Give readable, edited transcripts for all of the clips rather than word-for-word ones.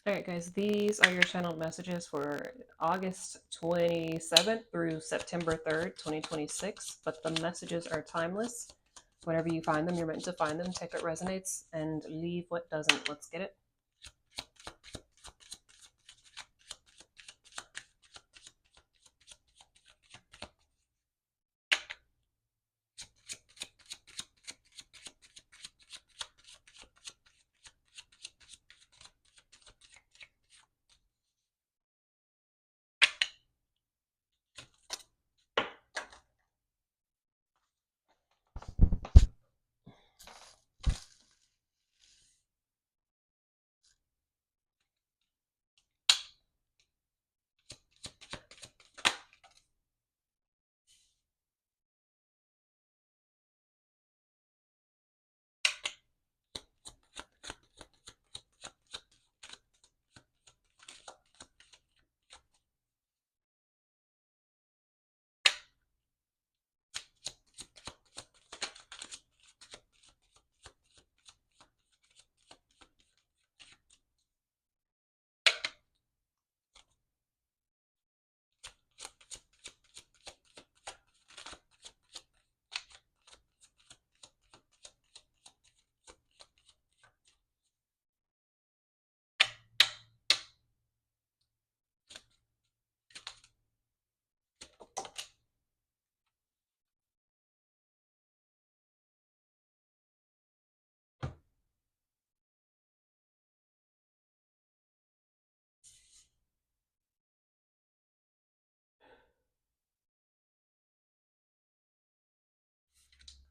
All right, guys, these are your channeled messages for August 27th through September 3rd, 2026. But the messages are timeless. Whenever you find them, you're meant to find them. Take what resonates and leave what doesn't. Let's get it.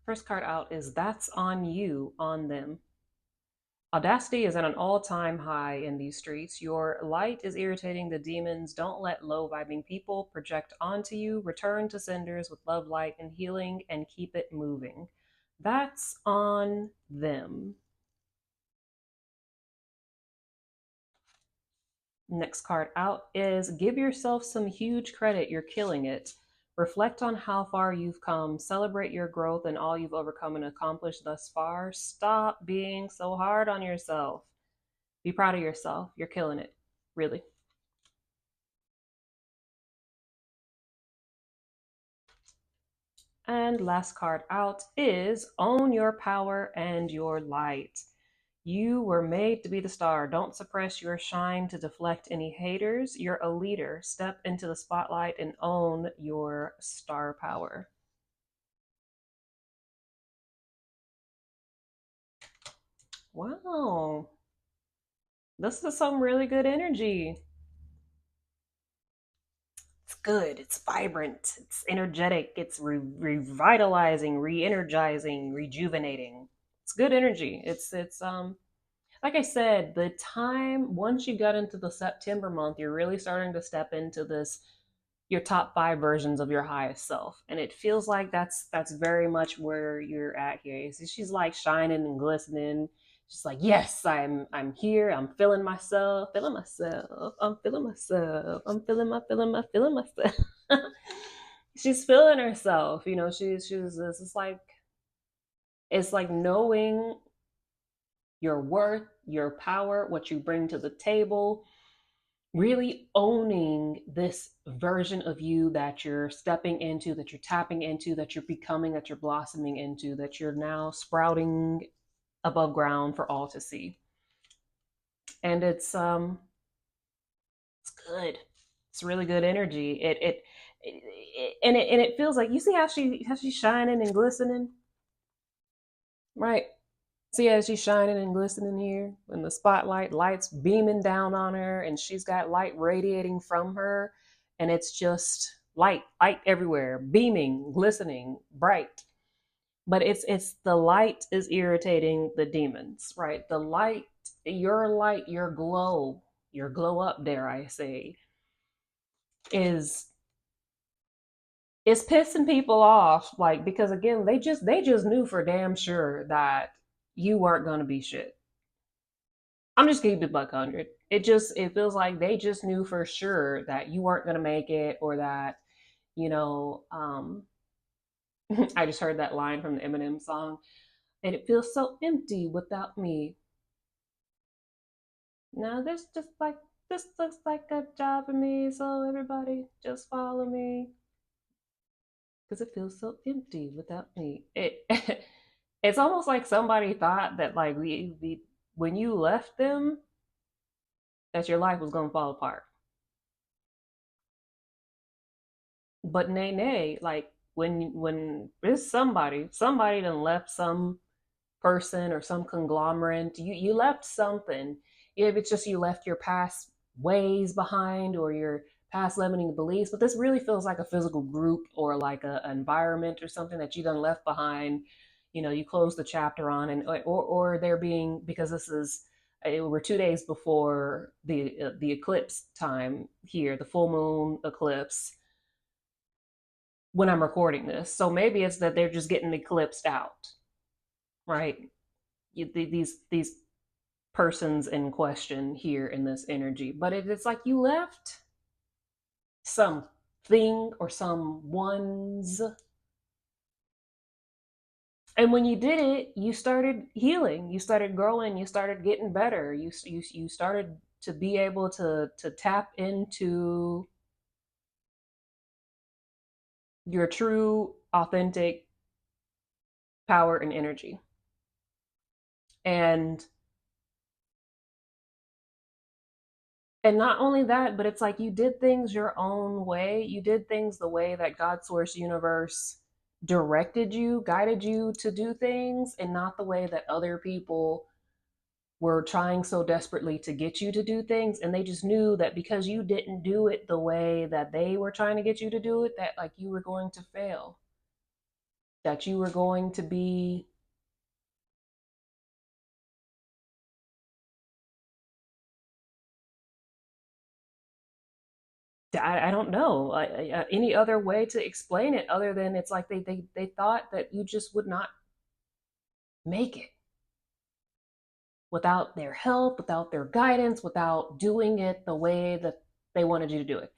First card out is That's on You, on Them. Audacity is at an all time high in these streets. Your light is irritating the demons. Don't let low vibing people project onto you. Return to senders with love, light, and healing and keep it moving. That's on them. Next card out is Give yourself some huge credit. You're killing it. Reflect on how far you've come. Celebrate your growth and all you've overcome and accomplished thus far. Stop being so hard on yourself. Be proud of yourself. You're killing it. Really. And last card out is Own Your Power and Your Light. You were made to be the star. Don't suppress your shine to deflect any haters. You're a leader. Step into the spotlight and own your star power. Wow. This is some really good energy. It's good. It's vibrant. It's energetic. It's revitalizing, re-energizing, rejuvenating. It's good energy. It's like I said, the time once you got into the September month, you're really starting to step into this your top five versions of your highest self, and it feels like that's very much where you're at here. So she's like shining and glistening. She's like, yes, I'm here. I'm feeling myself, feeling myself. I'm feeling myself. I'm feeling myself. She's feeling herself. You know, she's this. It's like knowing your worth, your power, what you bring to the table, really owning this version of you that you're stepping into, that you're tapping into, that you're becoming, that you're blossoming into, that you're now sprouting above ground for all to see. And it's good. It's really good energy. And it feels like you see how she's shining and glistening, right? See how she's shining and glistening here in the spotlight, lights beaming down on her, and she's got light radiating from her, and it's just light everywhere, beaming, glistening, bright. But it's the light is irritating the demons, right? The light, your glow up, dare I say, is is pissing people off, like because again, they just knew for damn sure that you weren't gonna be shit. I'm just keeping it buck 100. It feels like they just knew for sure that you weren't gonna make it, or that you know. I just heard that line from the Eminem song, and it feels so empty without me. Now this looks like a job for me, so everybody just follow me because it feels so empty without me. It it's almost like somebody thought that like we when you left them that your life was gonna fall apart. But nay nay, like when there's somebody done left some person or some conglomerate, you left something. If it's just you left your past ways behind or your past limiting beliefs, but this really feels like a physical group or like an environment or something that you done left behind. You know, you close the chapter on, and or they're being because this is we're 2 days before the eclipse time here, the full moon eclipse when I'm recording this. So maybe it's that they're just getting eclipsed out, right? These persons in question here in this energy, but it's like you left something or some ones, and when you did it, you started healing, you started growing, you started getting better. You started to be able to tap into your true, authentic power and energy, and not only that, but it's like you did things your own way. You did things the way that God source universe directed you, guided you to do things, and not the way that other people were trying so desperately to get you to do things. And they just knew that because you didn't do it the way that they were trying to get you to do it, that like you were going to fail, that you were going to be, I don't know any other way to explain it other than it's like they thought that you just would not make it without their help, without their guidance, without doing it the way that they wanted you to do it.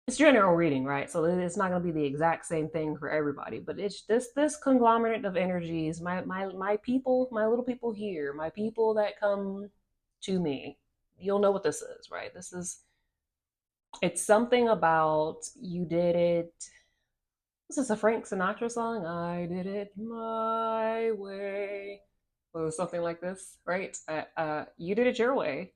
It's general reading, right? So it's not going to be the exact same thing for everybody, but it's this conglomerate of energies, my people, my little people here, my people that come to me. You'll know what this is, right? This is it's something about you did it. This is a Frank Sinatra song. I did it my way, or something like this, right? You did it your way,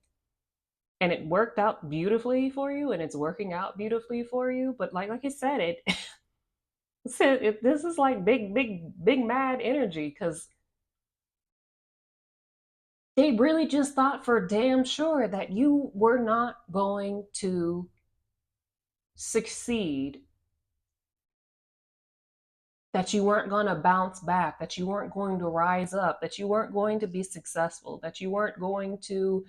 and it worked out beautifully for you, and it's working out beautifully for you. But like I said, this is like big mad energy because they really just thought for damn sure that you were not going to succeed, that you weren't going to bounce back, that you weren't going to rise up, that you weren't going to be successful, that you weren't going to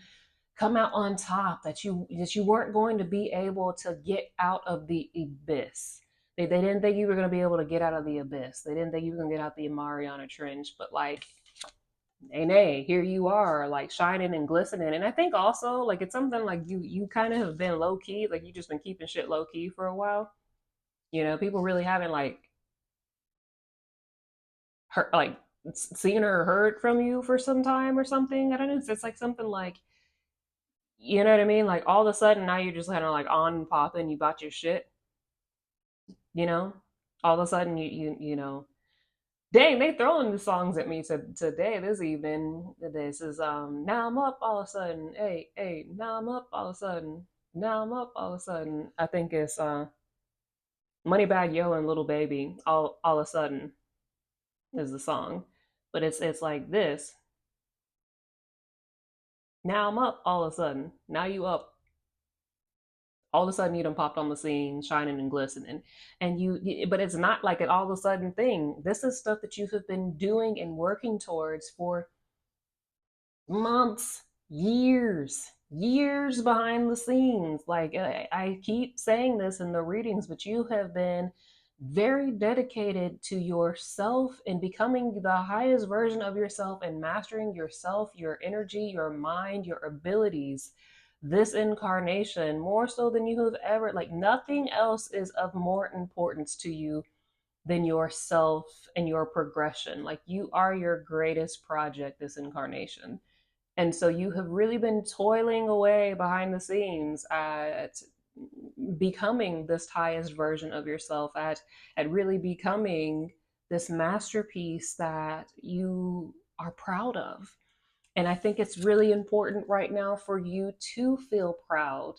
come out on top, that you weren't going to be able to get out of the abyss. They didn't think you were going to be able to get out of the abyss. They didn't think you were going to get out the Mariana Trench, but like, nay, here you are, like shining and glistening. And I think also like it's something like you kind of have been low key, like you just been keeping shit low key for a while. You know, people really haven't like heard, like seen or heard from you for some time or something. I don't know. It's like something like, you know what I mean? Like all of a sudden now you're just kind of like on and popping. You bought your shit, you know. All of a sudden you know. Dang, they throwing the songs at me today this evening. This is now I'm up all of a sudden. Hey, now I'm up all of a sudden. Now I'm up all of a sudden. I think it's Moneybag Yo and Little Baby. All of a sudden is the song, but it's like this. Now I'm up all of a sudden. Now you up all of a sudden you done popped on the scene shining and glistening, and but it's not like an all of a sudden thing. This is stuff that you have been doing and working towards for months, years behind the scenes. Like I keep saying this in the readings, but you have been very dedicated to yourself and becoming the highest version of yourself and mastering yourself, your energy, your mind, your abilities this incarnation more so than you have ever. Like nothing else is of more importance to you than yourself and your progression. Like you are your greatest project this incarnation. And so you have really been toiling away behind the scenes at becoming this highest version of yourself, at really becoming this masterpiece that you are proud of. And I think it's really important right now for you to feel proud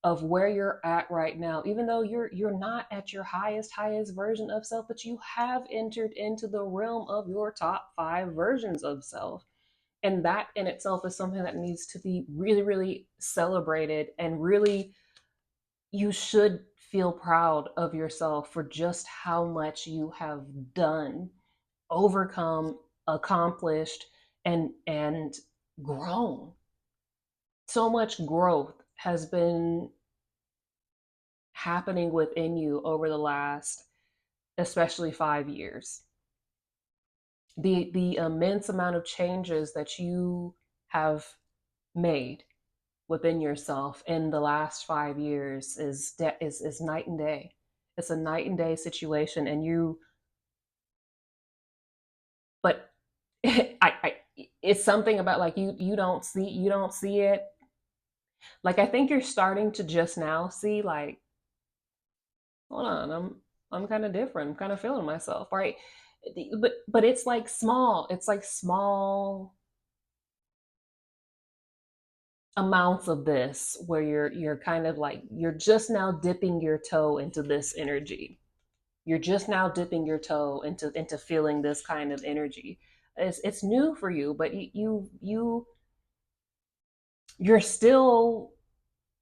of where you're at right now, even though you're not at your highest version of self, but you have entered into the realm of your top 5 versions of self. And that in itself is something that needs to be really, really celebrated. And really, you should feel proud of yourself for just how much you have done, overcome, accomplished, and grown. So much growth has been happening within you over the last, especially 5 years. The immense amount of changes that you have made within yourself in the last 5 years is night and day. It's a night and day situation, and you, but I it's something about, like, you don't see it. Like, I think you're starting to just now see, like, hold on, I'm kind of different. I'm kind of feeling myself, right? But it's like small. It's like small amounts of this where you're kind of like, you're just now dipping your toe into this energy. You're just now dipping your toe into feeling this kind of energy. It's new for you, but you're still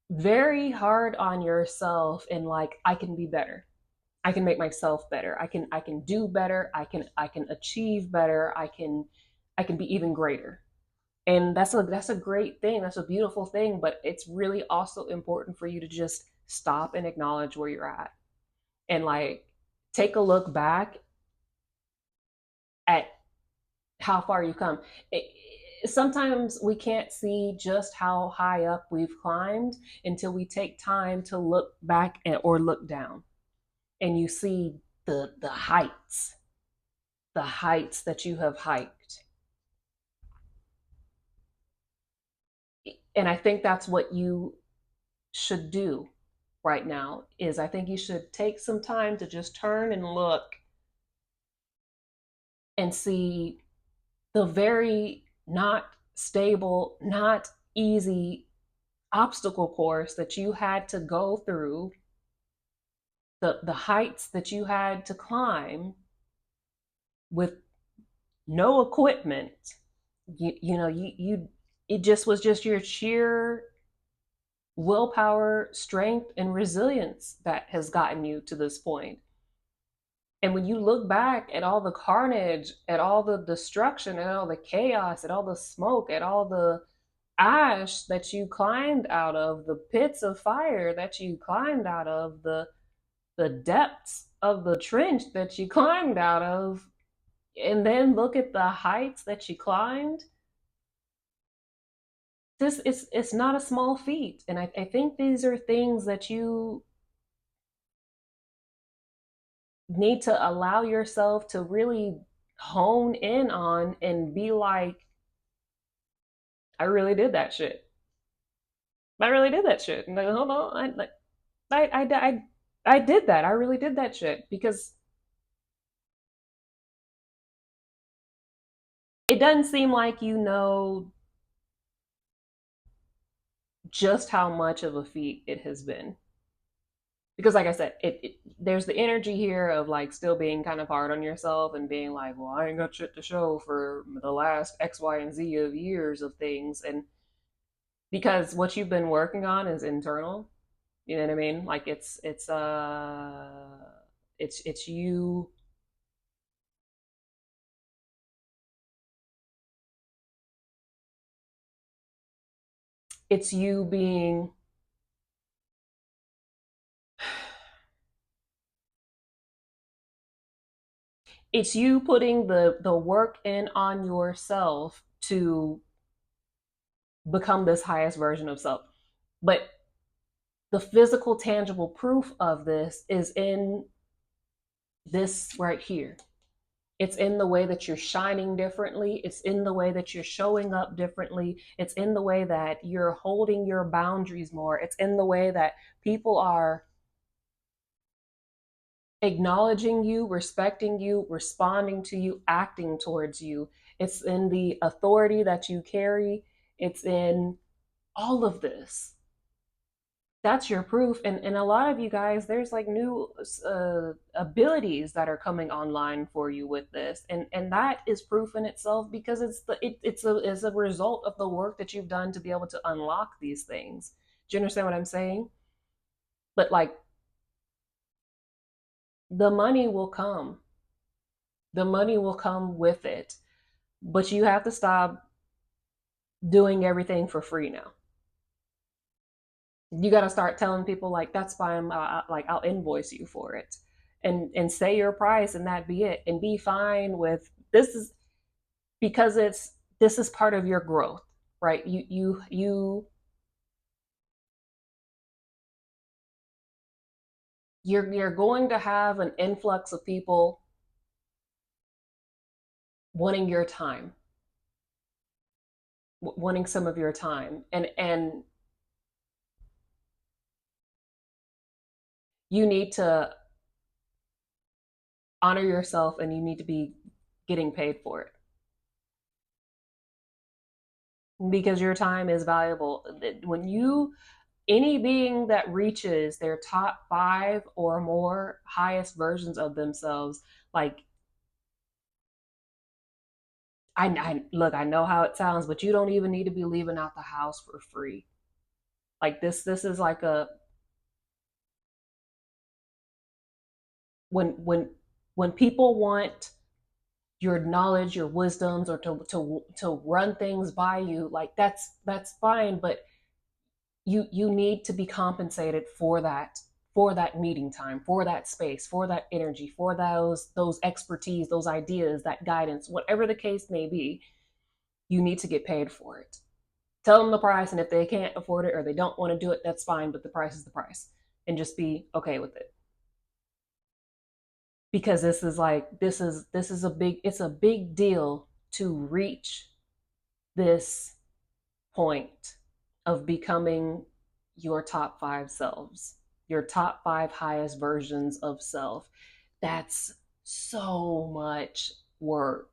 very hard on yourself, and like, I can be better. I can make myself better. I can do better. I can achieve better. I can be even greater. And that's a great thing. That's a beautiful thing, but it's really also important for you to just stop and acknowledge where you're at, and like, take a look back at how far you've come. Sometimes we can't see just how high up we've climbed until we take time to look back or look down, and you see the heights that you have hiked. And I think that's what you should do right now. Is I think you should take some time to just turn and look and see the very not stable, not easy obstacle course that you had to go through, the heights that you had to climb with no equipment. You it just was just your sheer willpower, strength, and resilience that has gotten you to this point. And when you look back at all the carnage, at all the destruction, at all the chaos, at all the smoke, at all the ash that you climbed out of, the pits of fire that you climbed out of, the depths of the trench that you climbed out of, and then look at the heights that you climbed, this is it's not a small feat. And I think these are things that you need to allow yourself to really hone in on and be like, I really did that shit. I really did that shit. And like, hold on, I did that. I really did that shit, because it doesn't seem like you know just how much of a feat it has been. Because, like I said, there's the energy here of like still being kind of hard on yourself and being like, well, I ain't got shit to show for the last X, Y, and Z of years of things. And because what you've been working on is internal, you know what I mean? Like, it's you. It's you being, it's you putting the work in on yourself to become this highest version of self. But the physical, tangible proof of this is in this right here. It's in the way that you're shining differently. It's in the way that you're showing up differently. It's in the way that you're holding your boundaries more. It's in the way that people are acknowledging you, respecting you, responding to you, acting towards you. It's in the authority that you carry. It's in all of this. That's your proof. And a lot of you guys, there's like new abilities that are coming online for you with this, and that is proof in itself, because it's a result of the work that you've done to be able to unlock these things. Do you understand what I'm saying? But like, the money will come. The money will come with it, but you have to stop doing everything for free now. You got to start telling people like, that's fine, like I'll invoice you for it, and say your price, and that be it, and be fine with this. Is because it's this is part of your growth, right? You're going to have an influx of people wanting your time, wanting some of your time, and you need to honor yourself, and you need to be getting paid for it, because your time is valuable. When you Any being that reaches their top 5 or more highest versions of themselves, like, I look, I know how it sounds, but you don't even need to be leaving out the house for free. Like, this is like a when people want your knowledge, your wisdoms, or to run things by you, like, that's fine, but you need to be compensated for that meeting time, for that space, for that energy, for those expertise, those ideas, that guidance, whatever the case may be. You need to get paid for it. Tell them the price, and if they can't afford it or they don't want to do it, that's fine, but the price is the price, and just be okay with it. Because this is a big deal to reach this point of becoming your top 5 selves, your top 5 highest versions of self. That's so much work.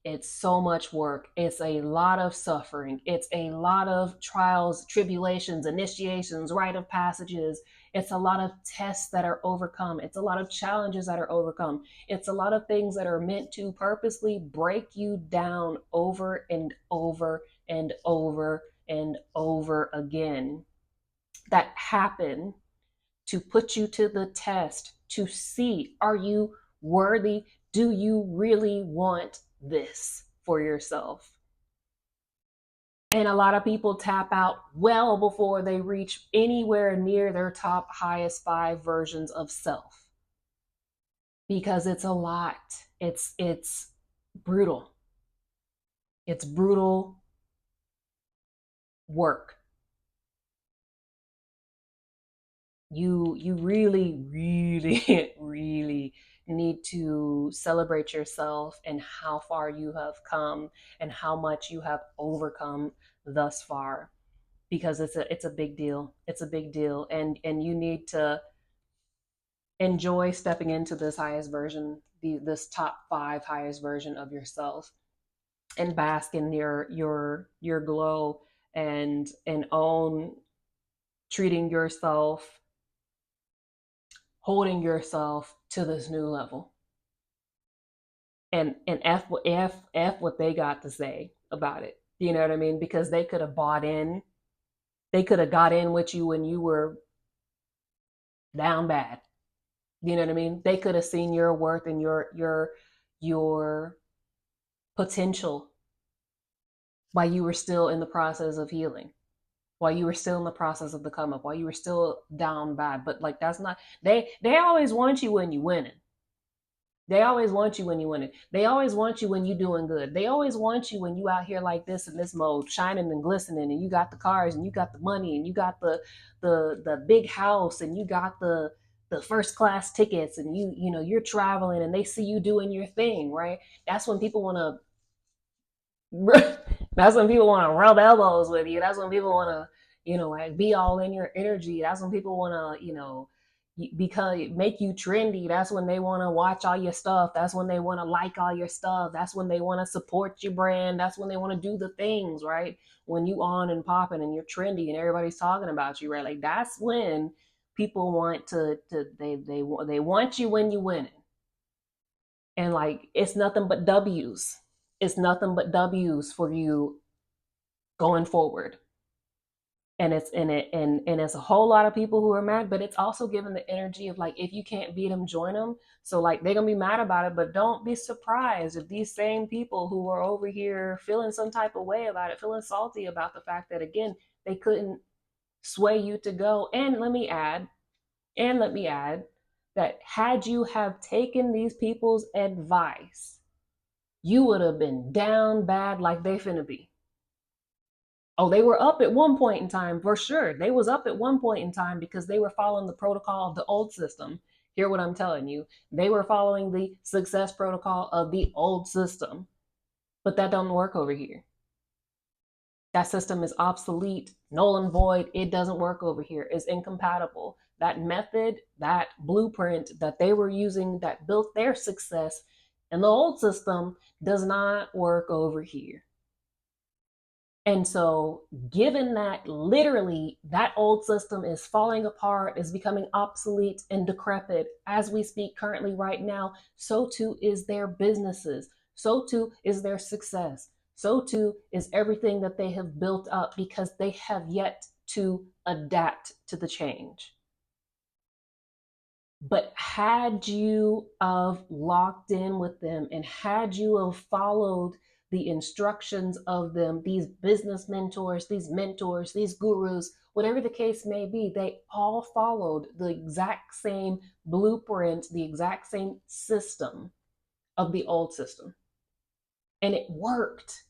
It's so much work. It's a lot of suffering. It's a lot of trials, tribulations, initiations, rite of passages. It's a lot of tests that are overcome. It's a lot of challenges that are overcome. It's a lot of things that are meant to purposely break you down over and over and over and over again, that happen to put you to the test, to see, are you worthy? Do you really want this for yourself? And a lot of people tap out well before they reach anywhere near their top highest 5 versions of self, because it's a lot. It's brutal. It's brutal work. You really really need to celebrate yourself and how far you have come and how much you have overcome thus far, because it's a big deal. It's a big deal, and you need to enjoy stepping into this highest version, this top 5 highest version of yourself, and bask in your glow, and own treating yourself, holding yourself to this new level, and f what they got to say about it. You know what I mean? Because they could have bought in. They could have got in with you when you were down bad. You know what I mean? They could have seen your worth and your potential while you were still in the process of healing, while you were still in the process of the come up, while you were still down bad. But like, that's not, they always want you when you winning. They always want you when you winning. They always want you when you doing good. They always want you when you out here like this in this mode, shining and glistening, and you got the cars, and you got the money, and you got the big house, and you got the first class tickets, and you're traveling and they see you doing your thing, right? That's when people want to that's when people want to rub elbows with you. That's when people want to, like, be all in your energy. That's when people want to, because make you trendy. That's when they want to watch all your stuff. That's when they want to like all your stuff. That's when they want to support your brand. That's when they want to do the things, right? When you on and popping and you're trendy and everybody's talking about you, right? Like, that's when people want they want you when you winning. And like, it's nothing but W's. It's nothing but W's for you going forward. And it's a whole lot of people who are mad, but it's also given the energy of, like, if you can't beat them, join them. So like, they're gonna be mad about it, but don't be surprised if these same people who are over here feeling some type of way about it, feeling salty about the fact that, again, they couldn't sway you to go. And let me add that had you have taken these people's advice, you would have been down bad like they finna be. Oh, they were up at one point in time, for sure. They was up at one point in time because they were following the protocol of the old system. Hear what I'm telling you. They were following the success protocol of the old system. But that don't work over here. That system is obsolete, null and void. It doesn't work over here. It's incompatible. That method, that blueprint that they were using that built their success in the old system does not work over here. And so, given that literally that old system is falling apart, is becoming obsolete and decrepit as we speak currently right now, so too is their businesses. So too is their success. So too is everything that they have built up, because they have yet to adapt to the change. But had you have locked in with them, and had you have followed the instructions of them, these business mentors, these gurus, whatever the case may be, they all followed the exact same blueprint, the exact same system of the old system. And it worked.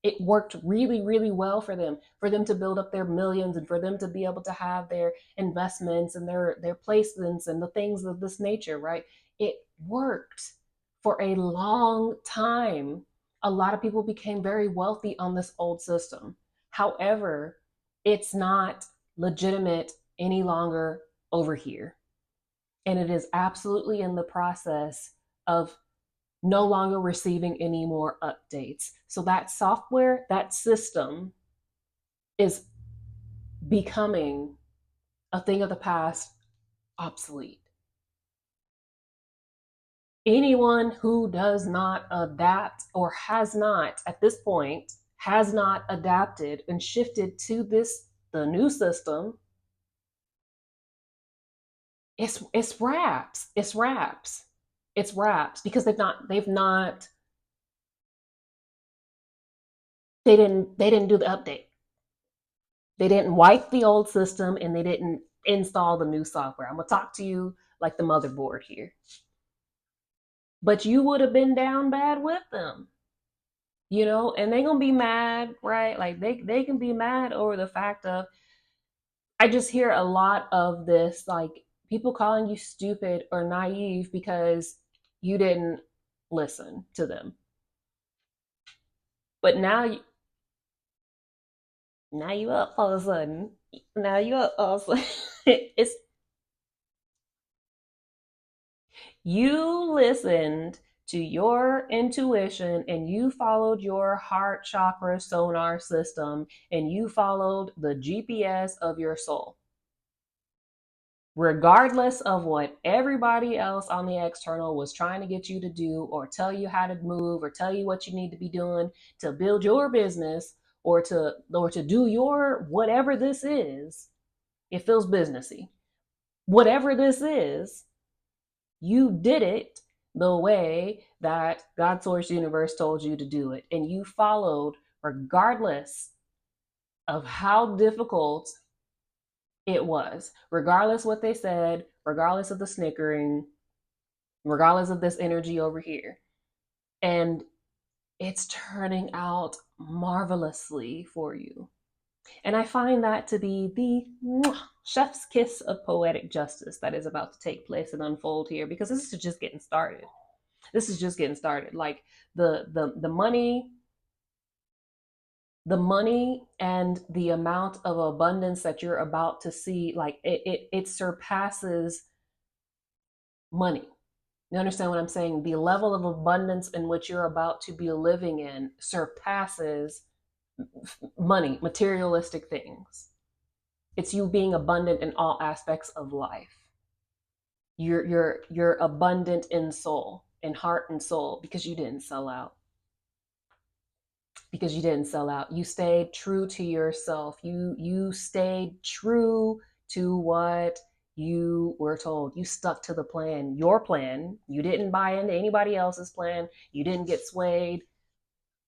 It worked really, really well for them to build up their millions, and for them to be able to have their investments and their placements and the things of this nature, right? It worked for a long time. A lot of people became very wealthy on this old system. However, it's not legitimate any longer over here. And it is absolutely in the process of no longer receiving any more updates. So that software, that system is becoming a thing of the past, obsolete. Anyone who does not adapt, or has not, at this point, has not adapted and shifted to the new system, it's wraps. It's wraps. It's wraps, because they didn't do the update. They didn't wipe the old system, and they didn't install the new software. I'm gonna talk to you like the motherboard here. But you would have been down bad with them, and they gonna be mad, right? Like, they can be mad over the fact of, I just hear a lot of this, like, people calling you stupid or naive because you didn't listen to them. But now you up all of a sudden. Now you up all of a sudden. It's You listened to your intuition, and you followed your heart chakra sonar system, and you followed the GPS of your soul. Regardless of what everybody else on the external was trying to get you to do, or tell you how to move, or tell you what you need to be doing to build your business, or to do your whatever this is, it feels businessy. Whatever this is, you did it the way that God Source Universe told you to do it. And you followed, regardless of how difficult it was, regardless what they said, regardless of the snickering, regardless of this energy over here. And it's turning out marvelously for you. And I find that to be the chef's kiss of poetic justice that is about to take place and unfold here, because this is just getting started. This is just getting started. Like the money and the amount of abundance that you're about to see, like it surpasses money. You understand what I'm saying? The level of abundance in which you're about to be living in surpasses money, materialistic things. It's you being abundant in all aspects of life. You're abundant in soul, in heart and soul, because you didn't sell out. Because you didn't sell out. You stayed true to yourself. You stayed true to what you were told. You stuck to the plan, your plan. You didn't buy into anybody else's plan. You didn't get swayed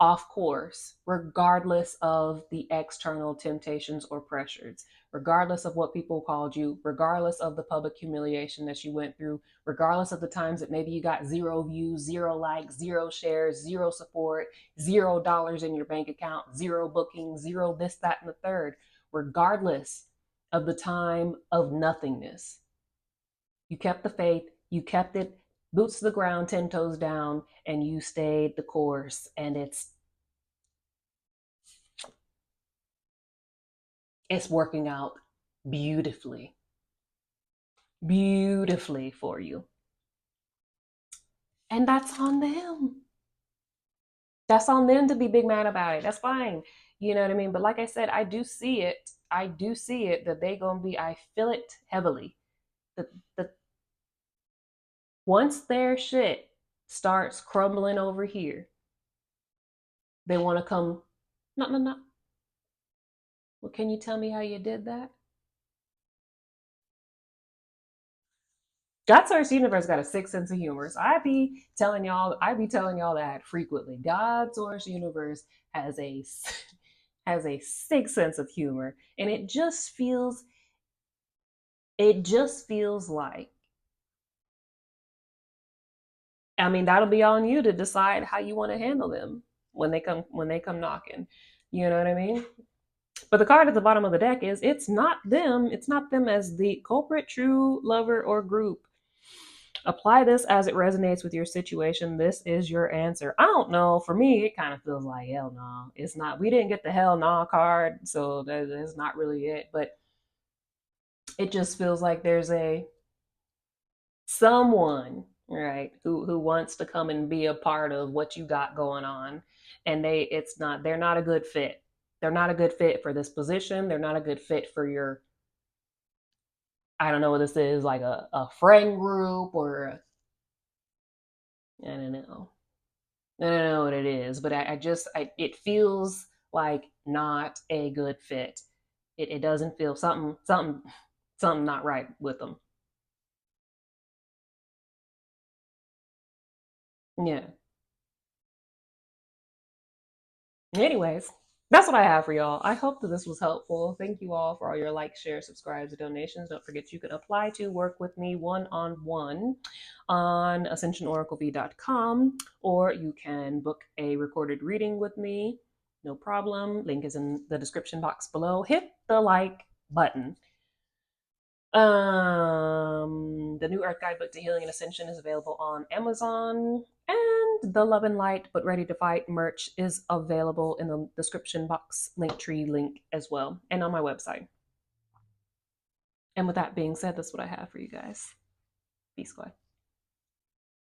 off course, regardless of the external temptations or pressures, regardless of what people called you, regardless of the public humiliation that you went through, regardless of the times that maybe you got 0 views, 0 likes, 0 shares, 0 support, $0 in your bank account, 0 bookings, zero this, that, and the third, regardless of the time of nothingness. You kept the faith, you kept it boots to the ground, 10 toes down, and you stayed the course. And it's working out beautifully, beautifully for you. And that's on them. That's on them to be big mad about it. That's fine. You know what I mean? But like I said, I do see it. I do see it that they gonna be, I feel it heavily. The once their shit starts crumbling over here, they wanna come, no, no, no. Well, can you tell me how you did that? God Source Universe got a sick sense of humor. So I be telling y'all that frequently. God Source Universe has a has a sick sense of humor, and it just feels like, I mean, that'll be on you to decide how you want to handle them when they come knocking. You know what I mean? But the card at the bottom of the deck is it's not them. It's not them as the culprit, true lover, or group. Apply this as it resonates with your situation. This is your answer. I don't know. For me, it kind of feels like hell no. It's not. We didn't get the hell no card, so that's not really it. But it just feels like there's a someone, right, who wants to come and be a part of what you got going on, and they're not a good fit. They're not a good fit for this position. They're not a good fit for your, I don't know what this is, like a friend group or I don't know. I don't know what it is, but it feels like not a good fit. It doesn't feel something not right with them. Yeah. Anyways, that's what I have for y'all. I hope that this was helpful. Thank you all for all your likes, shares, subscribes, and donations. Don't forget you can apply to work with me one on ascensionoracleb.com, or you can book a recorded reading with me. No problem. Link is in the description box below. Hit the like button. The New Earth Guidebook to Healing and Ascension is available on Amazon, and the Love and Light but Ready to Fight merch is available in the description box, Linktree link as well, and on my website. And with that being said, that's what I have for you guys. Peace, squad.